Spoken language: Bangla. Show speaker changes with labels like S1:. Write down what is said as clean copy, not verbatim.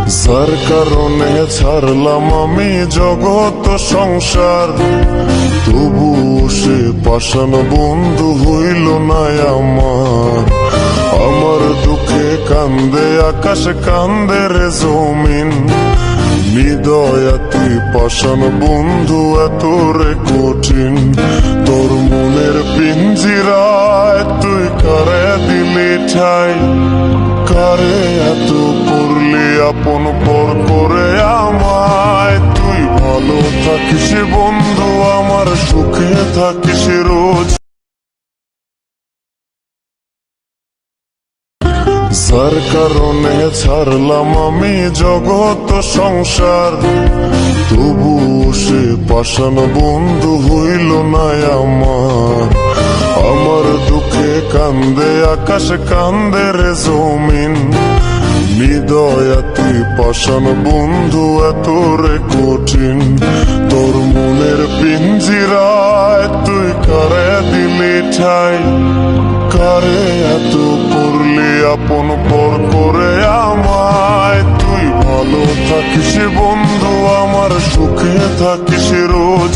S1: যার কারণে ছাড়লাম আমি জগৎ সংসার, তবু সে পাষাণ বন্ধু হইল না আমার। আমার দুঃখে কান্দে আকাশ, কান্দে রে জমিন, হৃদয়া তুই পাষাণ বন্ধু এত রে কঠিন। তোর মনের পিঞ্জিরায় তুই কারে দিলি ঠাই, কারে এত করলি আপন পর করে আমায়। তুই ভালো থাকিস বন্ধু আমার, সুখে থাকিস রোজ। যার কারণে ছাড়লাম আমি জগৎ সংসার, তবু সে পাষাণ বন্ধু হইল না আমার। আমার দুঃখে কান্দে আকাশ, কান্দে রে জমিন, হৃদয়া তুই পাষাণ বন্ধু এত রে কঠিন। তোর মনের পিঞ্জিরায় তুই কারে দিলি ঠাই, কারে এত করলি আপন পর করে আমায়। তুই ভালো থাকিস বন্ধু আমার, সুখে থাকিস রোজ।